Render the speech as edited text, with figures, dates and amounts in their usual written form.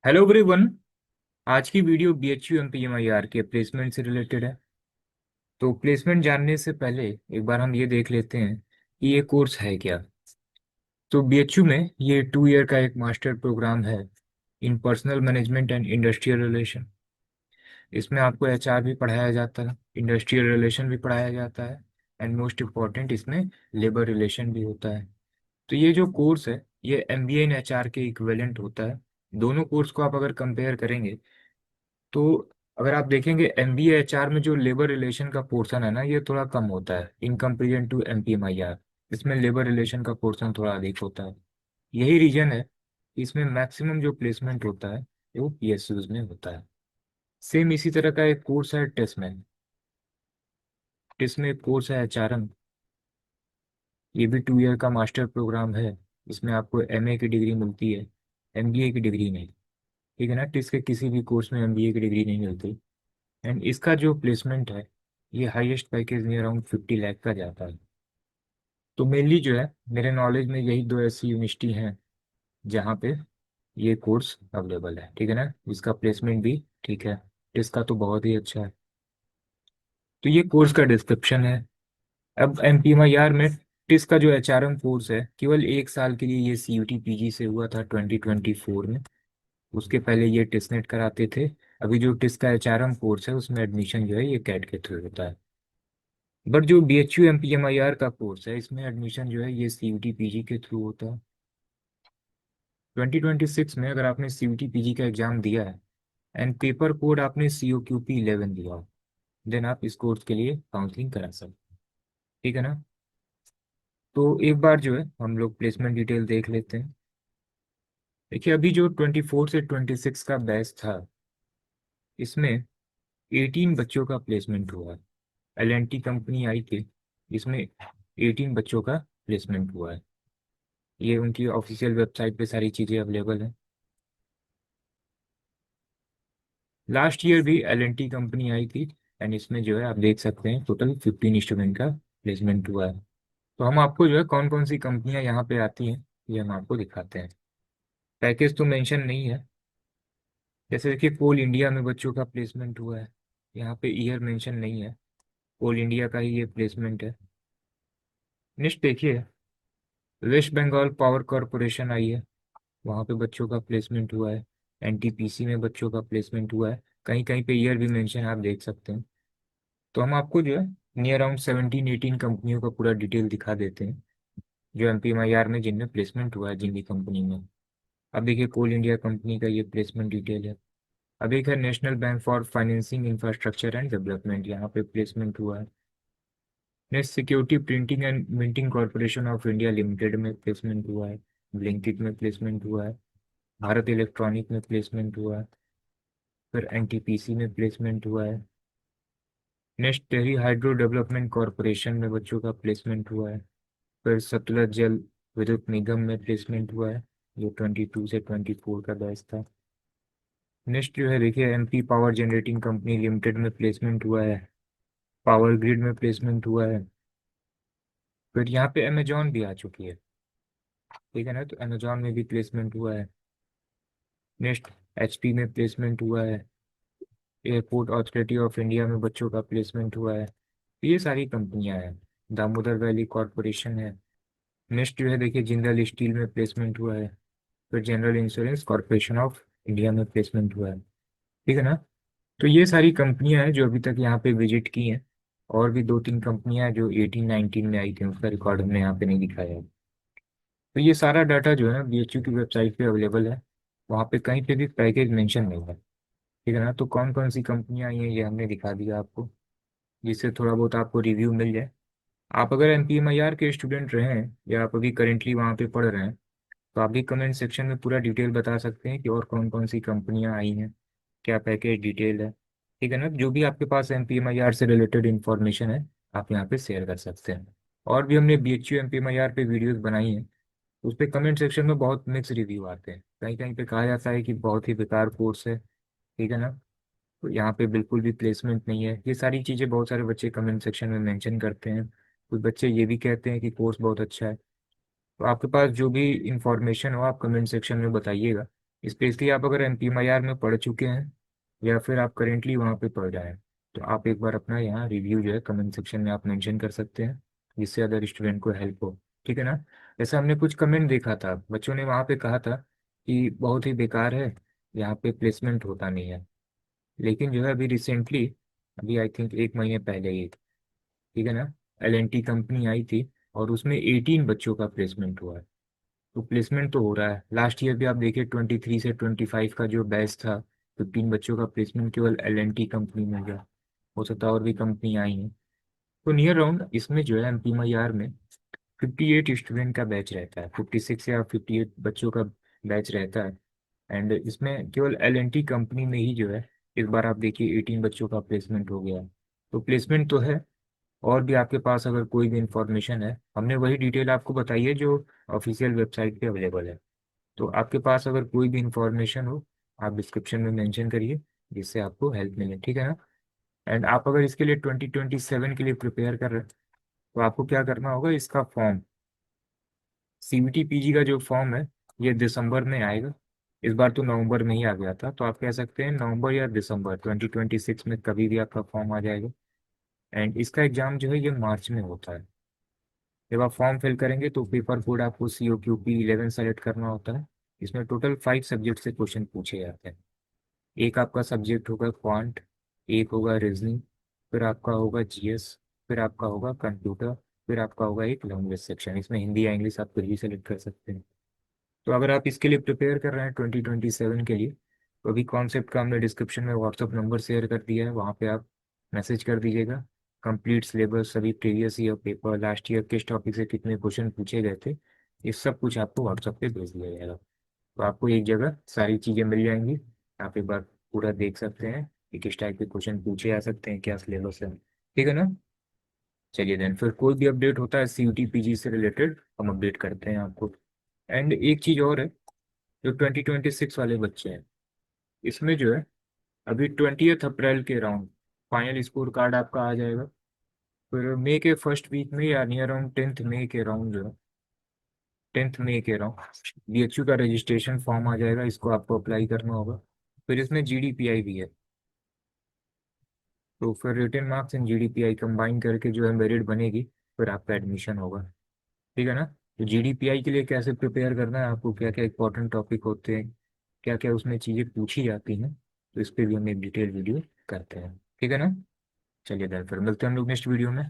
Hello everyone. आज की video BHU MPMIR के प्लेसमेंट से रिलेटेड है। तो प्लेसमेंट जानने से पहले एक बार हम ये देख लेते हैं कि ये कोर्स है क्या। तो BHU में ये 2 ईयर का एक मास्टर प्रोग्राम है in personal management and industrial relation. इसमें आपको HR भी पढ़ाया जाता है, इंडस्ट्रियल रिलेशन भी पढ़ाया जाता है, एंड मोस्ट इम्पॉर्टेंट इसमें लेबर रिलेशन भी होता है। तो ये जो कोर्स है ये MBA इन HR के इक्विवेलेंट होता है। दोनों कोर्स को आप अगर कंपेयर करेंगे तो अगर आप देखेंगे MBA HR में जो लेबर रिलेशन का पोर्शन है ना ये थोड़ा कम होता है इन कंपेरिजन टू MPMIR। इसमें लेबर रिलेशन का पोर्शन थोड़ा अधिक होता है। यही रीजन है कि इसमें मैक्सिमम जो प्लेसमेंट होता है वो PSUs में होता है। सेम इसी तरह का एक कोर्स है टेस्ट में। टेस्ट में एक कोर्स है HRM। ये भी 2 ईयर का मास्टर प्रोग्राम है। इसमें आपको MA की डिग्री मिलती है, MBA की डिग्री नहीं। ठीक है ना, टेस्ट के किसी भी कोर्स में MBA की डिग्री नहीं मिलती। एंड इसका जो प्लेसमेंट है ये highest package near around 50 lakh का जाता है। तो मेनली जो है मेरे नॉलेज में यही दो ऐसी यूनिवर्सिटी हैं जहाँ पे ये कोर्स अवेलेबल है। ठीक है ना, इसका प्लेसमेंट भी ठीक है, इसका तो बहुत ही अच्छा है। तो ये कोर्स का डिस्क्रिप्शन है। अब MPMIR में टिस का जो HRM कोर्स है केवल 1 साल के लिए ये CUT PG से हुआ था 2024 में। उसके पहले ये टिसनेट कराते थे। अभी जो टिस का HRM कोर्स है उसमें एडमिशन जो है ये कैट के थ्रू होता है। बट जो BHU MPMIR का कोर्स है इसमें एडमिशन जो है ये CUT PG के थ्रू होता है। 2026 में अगर आपने CUT PG का एग्जाम दिया है एंड पेपर कोड आपने COQP 11 दिया हो देन आप इस कोर्स के लिए काउंसलिंग करा सकते हैं। ठीक है ना। तो एक बार जो है हम लोग प्लेसमेंट डिटेल देख लेते हैं। देखिए अभी जो 24 से 26 का बैच था इसमें 18 बच्चों का प्लेसमेंट हुआ है। L&T कंपनी आई थी, इसमें 18 बच्चों का प्लेसमेंट हुआ है। ये उनकी ऑफिशियल वेबसाइट पे सारी चीज़ें अवेलेबल हैं। लास्ट ईयर भी L&T कंपनी आई थी एंड इसमें जो है आप देख सकते हैं टोटल 15 स्टूडेंट का प्लेसमेंट हुआ है। तो हम आपको जो है कौन कौन सी कंपनियां यहाँ पे आती हैं ये हम आपको दिखाते हैं। पैकेज तो मेंशन नहीं है। जैसे देखिए कोल इंडिया में बच्चों का प्लेसमेंट हुआ है, यहाँ पे ईयर मेंशन नहीं है। कोल इंडिया का ही ये प्लेसमेंट है। नेक्स्ट देखिए वेस्ट बंगाल पावर कॉरपोरेशन आई है, वहाँ पे बच्चों का प्लेसमेंट हुआ है। NTPC में बच्चों का प्लेसमेंट हुआ है, कहीं कहीं पे ईयर भी मेंशन आप देख सकते हैं। तो हम आपको जो है नियर अराउंड 17-18 कंपनियों का पूरा डिटेल दिखा देते हैं जो MPMIR में जिनमें प्लेसमेंट हुआ है जिनकी कंपनी में। अब देखिए कोल इंडिया कंपनी का ये प्लेसमेंट डिटेल है। अब एक है national bank for financing infrastructure and development, यहाँ पे प्लेसमेंट हुआ है। Next security printing and minting corporation of India limited में प्लेसमेंट हुआ है। ब्लिंकिट में प्लेसमेंट हुआ है। भारत इलेक्ट्रॉनिक में प्लेसमेंट हुआ है। फिर NTPC में प्लेसमेंट हुआ है। Next Tehri hydro development corporation में बच्चों का प्लेसमेंट हुआ है। फिर सतलज जल विद्युत निगम में प्लेसमेंट हुआ है जो 22 से 24 का बैच था। नेक्स्ट जो है देखिए MP power generating company limited में प्लेसमेंट हुआ है। पावर ग्रिड में प्लेसमेंट हुआ है। फिर यहाँ पे अमेजॉन भी आ चुकी है। ठीक है ना, तो अमेजॉन में भी प्लेसमेंट हुआ है। नेक्स्ट HP में प्लेसमेंट हुआ है। एयरपोर्ट अथॉरिटी ऑफ इंडिया में बच्चों का प्लेसमेंट हुआ है। तो ये सारी कंपनियां हैं। दामोदर वैली कॉरपोरेशन है। नेक्स्ट जो है देखिए जिंदल स्टील में प्लेसमेंट हुआ है। फिर general insurance corporation of India में प्लेसमेंट हुआ है। ठीक है ना। तो ये सारी कंपनियां हैं जो अभी तक यहाँ पे विजिट की हैं। और भी 2-3 कंपनियां हैं जो 18-19 में आई थी, उसका रिकॉर्ड हमने यहाँ पे नहीं दिखाया है। तो ये सारा डाटा जो है ना BHU की वेबसाइट पे अवेलेबल है, वहाँ पे कहीं पे भी पैकेज मेंशन नहीं है। ठीक है ना, तो कौन कौन सी कंपनियां आई हैं ये हमने दिखा दिया आपको, जिससे थोड़ा बहुत आपको रिव्यू मिल जाए। आप अगर MPMIR के स्टूडेंट रहे हैं या आप अभी करेंटली वहाँ पे पढ़ रहे हैं तो आप भी कमेंट सेक्शन में पूरा डिटेल बता सकते हैं कि और कौन कौन सी कंपनियां आई हैं, क्या पैकेज डिटेल है। ठीक है ना, जो भी आपके पास MPMIR से रिलेटेड इंफॉर्मेशन है आप यहाँ पे शेयर कर सकते हैं। और भी हमने BHU MPMIR पे वीडियोस बनाई हैं, उस पे कमेंट सेक्शन में बहुत मिक्स रिव्यू आते हैं। कहीं कहीं पे कहा जाता है कि बहुत ही बेकार कोर्स है। ठीक है ना, तो यहाँ पे बिल्कुल भी प्लेसमेंट नहीं है, ये सारी चीज़ें बहुत सारे बच्चे कमेंट सेक्शन में मेंशन करते हैं। कुछ बच्चे ये भी कहते हैं कि कोर्स बहुत अच्छा है। तो आपके पास जो भी इंफॉर्मेशन हो आप कमेंट सेक्शन में बताइएगा, स्पेशली आप अगर MPMIR में पढ़ चुके हैं या फिर आप करेंटली वहाँ पे पढ़ रहे हैं, तो आप एक बार अपना यहाँ रिव्यू जो है कमेंट सेक्शन में आप मेंशन कर सकते हैं, जिससे अदर स्टूडेंट को हेल्प हो। ठीक है ना। जैसे हमने कुछ कमेंट देखा था, बच्चों ने वहाँ पे कहा था कि बहुत ही बेकार है, यहाँ पे प्लेसमेंट होता नहीं है। लेकिन जो है अभी रिसेंटली, अभी आई थिंक एक महीने पहले ही, ठीक है ना, LNT कंपनी आई थी और उसमें 18 बच्चों का प्लेसमेंट हुआ है। तो प्लेसमेंट तो हो रहा है। लास्ट ईयर भी आप देखिए 23 से 25 का जो बैच था, 15 बच्चों का प्लेसमेंट केवल LNT कंपनी में गया। हो सकता है और भी कंपनी आई हैं। तो नियर राउंड इसमें जो है MPMIR में 58 स्टूडेंट का बैच रहता है, 56 या 58 बच्चों का बैच रहता है। एंड इसमें केवल LNT कंपनी में ही जो है इस बार आप देखिए 18 बच्चों का प्लेसमेंट हो गया है। तो प्लेसमेंट तो है। और भी आपके पास अगर कोई भी इंफॉर्मेशन है, हमने वही डिटेल आपको बताई है जो ऑफिशियल वेबसाइट पे अवेलेबल है। तो आपके पास अगर कोई भी इंफॉर्मेशन हो, आप डिस्क्रिप्शन में मेंशन करिए, जिससे आपको हेल्प मिले। ठीक है ना। एंड आप अगर इसके लिए 2027 के लिए प्रिपेयर कर रहे हैं, तो आपको क्या करना होगा, इसका फॉर्म, CBT PG का जो फॉर्म है, ये दिसंबर में आएगा। इस बार तो नवंबर में ही आ गया था, तो आप कह सकते हैं नवंबर या दिसंबर 2026 में कभी भी आपका फॉर्म आ जाएगा। एंड इसका एग्जाम जो है ये मार्च में होता है। जब आप फॉर्म फिल करेंगे तो पेपर कोड आपको COQP 11 सेलेक्ट करना होता है। इसमें टोटल 5 सब्जेक्ट से क्वेश्चन पूछे जाते हैं। एक आपका सब्जेक्ट होगा क्वांट, एक होगा रीजनिंग, फिर आपका होगा GS, फिर आपका होगा कंप्यूटर, फिर आपका होगा एक लैंग्वेज सेक्शन। इसमें हिंदी या इंग्लिश आप कुछ भी सेलेक्ट कर सकते हैं। तो अगर आप इसके लिए प्रिपेयर कर रहे हैं 2027 के लिए, तो अभी कॉन्सेप्ट का हमने डिस्क्रिप्शन में व्हाट्सअप नंबर शेयर कर दिया है, वहाँ पे आप मैसेज कर दीजिएगा। कंप्लीट सिलेबस, सभी previous year paper, last year किस टॉपिक से कितने क्वेश्चन पूछे गए थे, ये सब कुछ आपको व्हाट्सअप पे भेज दिया जाएगा। तो आपको एक जगह सारी चीज़ें मिल जाएंगी। आप एक बार पूरा देख सकते हैं कि किस टाइप के क्वेश्चन पूछे जा सकते हैं, क्या सिलेबस है। ठीक है ना। चलिए देन, फिर कोई भी अपडेट होता है CUT PG से रिलेटेड, हम अपडेट करते हैं आपको। एंड एक चीज़ और है, जो 2026 वाले बच्चे हैं, इसमें जो है अभी 20 अप्रैल के राउंड फाइनल स्कोर कार्ड आपका आ जाएगा। फिर मई के फर्स्ट वीक में या नियर अराउंड 10 मई के राउंड जो है, 10 मई के राउंड BHU का रजिस्ट्रेशन फॉर्म आ जाएगा, इसको आपको अप्लाई करना होगा। फिर इसमें GDPI भी है। तो फिर written marks and GDPI combine करके जो है मेरिट बनेगी, फिर आपका एडमिशन होगा। ठीक है ना। तो GDPI के लिए कैसे प्रिपेयर करना है आपको, क्या क्या इंपॉर्टेंट टॉपिक होते हैं, क्या क्या उसमें चीज़ें पूछी जाती हैं, तो इस पर भी हम एक डिटेल वीडियो करते हैं। ठीक है ना। चलिए देन, फिर मिलते हैं हम लोग नेक्स्ट वीडियो में।